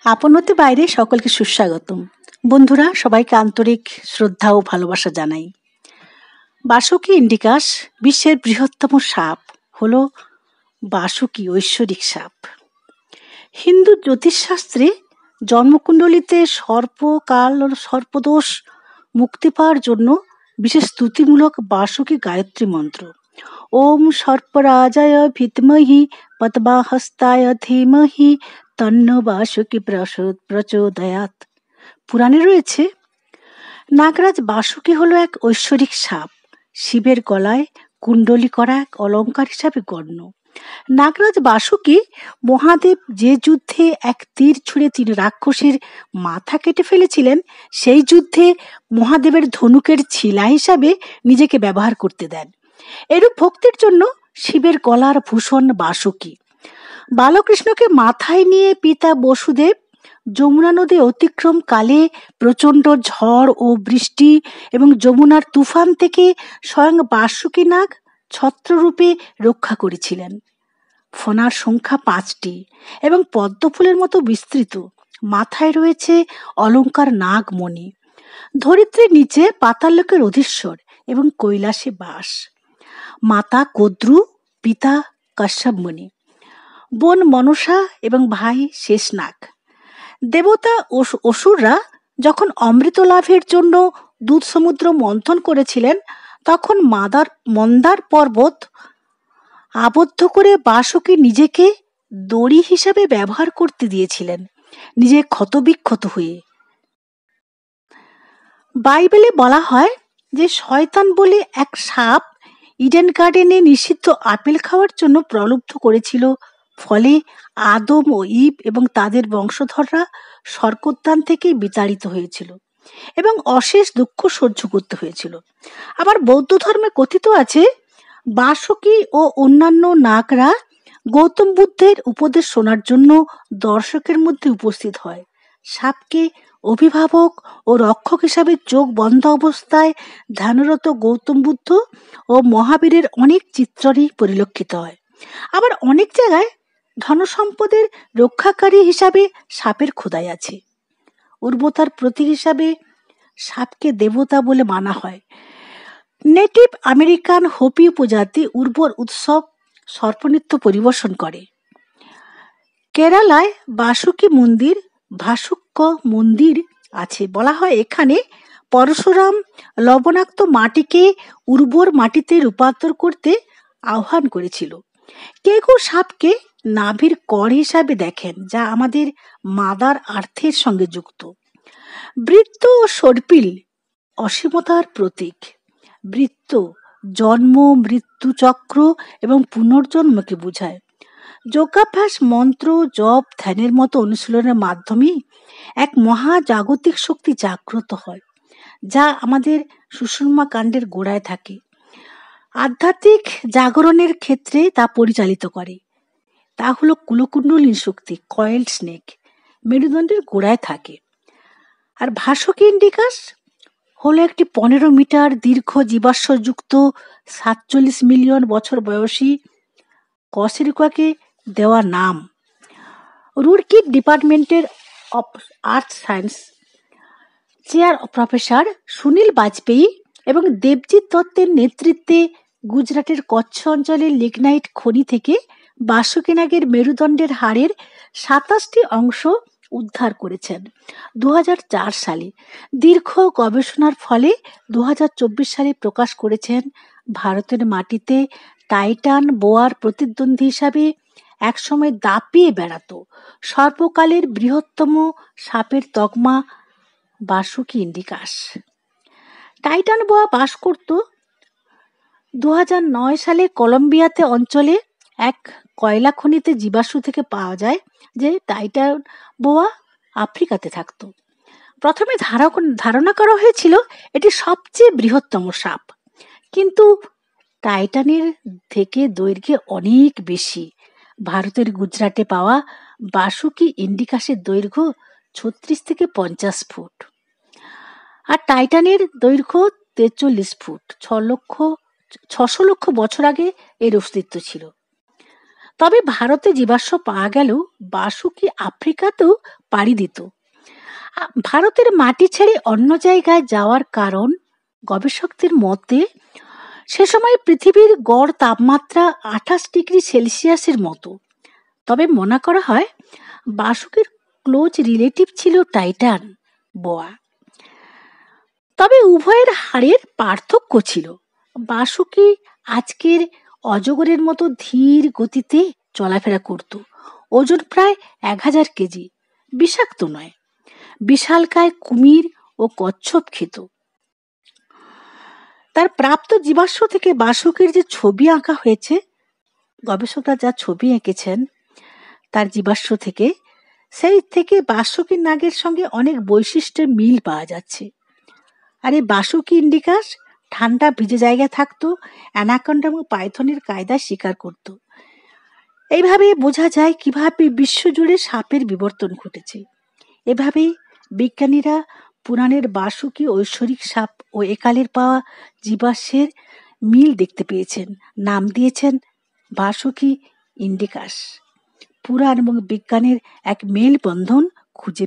আপন হতে বাইরে সকলকে সুস্বাগতম। বন্ধুরা, সবাইকে আন্তরিক শ্রদ্ধা ও ভালোবাসা জানাই। বাসুকি ইন্ডিকাস বিশ্বের বৃহত্তম সাপ হলো বাসুকি ঐশ্বরিক সাপ। হিন্দু জ্যোতিষশাস্ত্রে জন্মকুণ্ডলিতে সর্পকাল ও সর্পদোষ মুক্তি পাওয়ার জন্য বিশেষ স্তুতিমূলক বাসুকি গায়ত্রী মন্ত্র ওম সর্পরাজায় ভিতমহি পদ্মাহস্তায় ধীমহি তন্ন বাসুকি প্রচোদয়াৎ। পুরাণে রয়েছে, নাগরাজ বাসুকি হলো এক ঐশ্বরিক সাপ, শিবের গলায় কুণ্ডলী করা এক অলঙ্কার হিসাবে গণ্য। নাগরাজ বাসুকি মহাদেব যে যুদ্ধে এক তীর ছুঁড়ে 3 রাক্ষসীর মাথা কেটে ফেলেছিলেন, সেই যুদ্ধে মহাদেবের ধনুকের ছিলা হিসাবে নিজেকে ব্যবহার করতে দেন। এরূপ ভক্তির জন্য শিবের গলার ভূষণ বাসুকি। বালকৃষ্ণকে মাথায় নিয়ে পিতা বসুদেব যমুনা নদী অতিক্রম কালে প্রচণ্ড ঝড় ও বৃষ্টি এবং যমুনার তুফান থেকে স্বয়ং বাসুকি নাগ ছত্ররূপে রক্ষা করেছিলেন। ফণার সংখ্যা 5টি এবং পদ্মফুলের মতো বিস্তৃত। মাথায় রয়েছে অলঙ্কার নাগমণি। ধরিত্রীর নিচে পাতাললোকের অধীশ্বর এবং কৈলাসে বাস। মাতা কদ্রু, পিতা কশ্যপ মুনি, বোন মনসা এবং ভাই শেষনাগ। দেবতা ও অসুররা যখন অমৃত লাভের জন্য দুধ সমুদ্র মন্থন করেছিলেন, তখন মন্দার পর্বত আবদ্ধ করে বাসুকি নিজেকে দড়ি হিসাবে ব্যবহার করতে দিয়েছিলেন, নিজে ক্ষতবিক্ষত হয়ে। বাইবেলে বলা হয় যে শয়তান বলে এক সাপ ইডেন গার্ডেনে নিষিদ্ধ আপেল খাওয়ার জন্য প্রলুব্ধ করেছিল। ফলে আদম ও ঈভ এবং তাদের বংশধররা স্বর্গোদ্যান থেকে বিতাড়িত হয়েছিল এবং অশেষ দুঃখ সহ্য করতে হয়েছিল। আবার বৌদ্ধ ধর্মে কথিত আছে, বাসুকি ও অন্যান্য নাগরা গৌতম বুদ্ধের উপদেশ শোনার জন্য দর্শকের মধ্যে উপস্থিত হয়। সাপকে অভিভাবক ও রক্ষক হিসাবে চোখ বন্ধ অবস্থায় ধ্যানরত গৌতম বুদ্ধ ও মহাবীরের অনেক চিত্রই পরিলক্ষিত হয়। আবার অনেক জায়গায় ধনসম্পদের রক্ষাকারী হিসাবে সাপের খোদাই আছে। উর্বরতার প্রতীক হিসাবে সাপকে দেবতা বলে মানা হয়। নেটিভ আমেরিকান হোপি উপজাতি উর্বর উৎসব সর্পনৃত্য পরিবেশন করে। কেরালায় বাসুকি মন্দির, ভাসুক্য মন্দির আছে। বলা হয় এখানে পরশুরাম লবণাক্ত মাটিকে উর্বর মাটিতে রূপান্তর করতে আহ্বান করেছিল। কেউ সাপকে নাভির কর হিসাবে দেখেন, যা আমাদের মাদার আর্থের সঙ্গে যুক্ত। বৃত্ত ও সর্পিল অসীমতার প্রতীক। বৃত্ত জন্ম, মৃত্যু চক্র এবং পুনর্জন্মকে বোঝায়। যোগাভ্যাস, মন্ত্র, জপ, ধ্যানের মতো অনুশীলনের মাধ্যমে এক মহাজাগতিক শক্তি জাগ্রত হয়, যা আমাদের সুষুম্না কাণ্ডের গোড়ায় থাকে। আধ্যাত্মিক জাগরণের ক্ষেত্রে তা পরিচালিত করে। তা হলো কুলকুণ্ডলিনী শক্তি, কয়েলড স্নেক, মেরুদণ্ডের গোড়ায় থাকে। আর ভাসুকি ইন্ডিকাস হলো একটি 15 মিটার দীর্ঘ জীবাশ্মযুক্ত 47 মিলিয়ন বছর বয়সী কশেরুকাকে দেওয়া নাম। রুড়কির ডিপার্টমেন্টের of earth science chair professor Sunil Bajpai এবং দেবজিৎ দত্তের নেতৃত্বে গুজরাটের কচ্ছ অঞ্চলের লিগনাইট খনি থেকে বাসুকি নাগের মেরুদণ্ডের হাড়ের 27টি অংশ উদ্ধার করেছেন 2004 সালে। দীর্ঘ গবেষণার ফলে 2024 সালে প্রকাশ করেছেন ভারতের মাটিতে টাইটান বোয়ার প্রতিদ্বন্দ্বী হিসাবে একসময় দাপিয়ে বেড়াতো সর্বকালের বৃহত্তম সাপের তকমা বাসুকি ইন্ডিকাস। টাইটান বোয়া বাস করত 2009 সালে কলম্বিয়াতে অঞ্চলে এক কয়লা খনিতে। জীবাশ্ম থেকে পাওয়া যায় যে টাইটান বোয়া আফ্রিকাতে থাকত। প্রথমে ধারণা করা হয়েছিল এটি সবচেয়ে বৃহত্তম সাপ, কিন্তু টাইটানের থেকে দৈর্ঘ্যে অনেক বেশি। ভারতের গুজরাটে পাওয়া বাসুকি ইন্ডিকাসের দৈর্ঘ্য 36 থেকে 50 ফুট, আর টাইটানের দৈর্ঘ্য 43 ফুট। 600 লক্ষ বছর আগে এর অস্তিত্ব ছিল। তবে ভারতে জীবাশ্ম পাওয়া গেলেও বাসুকি আফ্রিকাতেও পাড়ি দিত। ভারতের মাটি ছেড়ে অন্য জায়গায় যাওয়ার কারণ গবেষকদের মতে সে সময় পৃথিবীর গড় তাপমাত্রা 28 ডিগ্রি সেলসিয়াসের মতো। তবে মনে করা হয় বাসুকির ক্লোজ রিলেটিভ ছিল টাইটান, বোয়া। তবে উভয়ের হাড়ের পার্থক্য ছিল। বাসুকি আজকের অজগরের মতো ধীর গতিতে চলাফেরা করত। ওজন প্রায় 1000 কেজি, বিষাক্ত নয়। বিশালকায় কুমির ও কচ্ছপ খেত। তার প্রাপ্ত জীবাশ্ম থেকে বাসুকির যে ছবি আঁকা হয়েছে, গবেষকরা যা ছবি এঁকেছেন তার জীবাশ্ম থেকে, সেই থেকে বাসুকি নাগের সঙ্গে অনেক বৈশিষ্ট্যের মিল পাওয়া যাচ্ছে। আর এই বাসুকি ইন্ডিকাস ঠান্ডা ভিজে জায়গায় থাকতো, অ্যানাকন্ডা এবং পাইথনের কায়দায় শিকার করত। এইভাবে বোঝা যায় কিভাবে বিশ্বজুড়ে সাপের বিবর্তন ঘটেছে। এভাবেই বিজ্ঞানীরা পুরাণের বাসুকি, ঐশ্বরিক সাপ ও একালের পাওয়া জীবাশ্মের মিল দেখতে পেয়েছেন, নাম দিয়েছেন বাসুকি ইন্ডিকাস। পুরাণ এবং বিজ্ঞানের এক মেলবন্ধন খুঁজে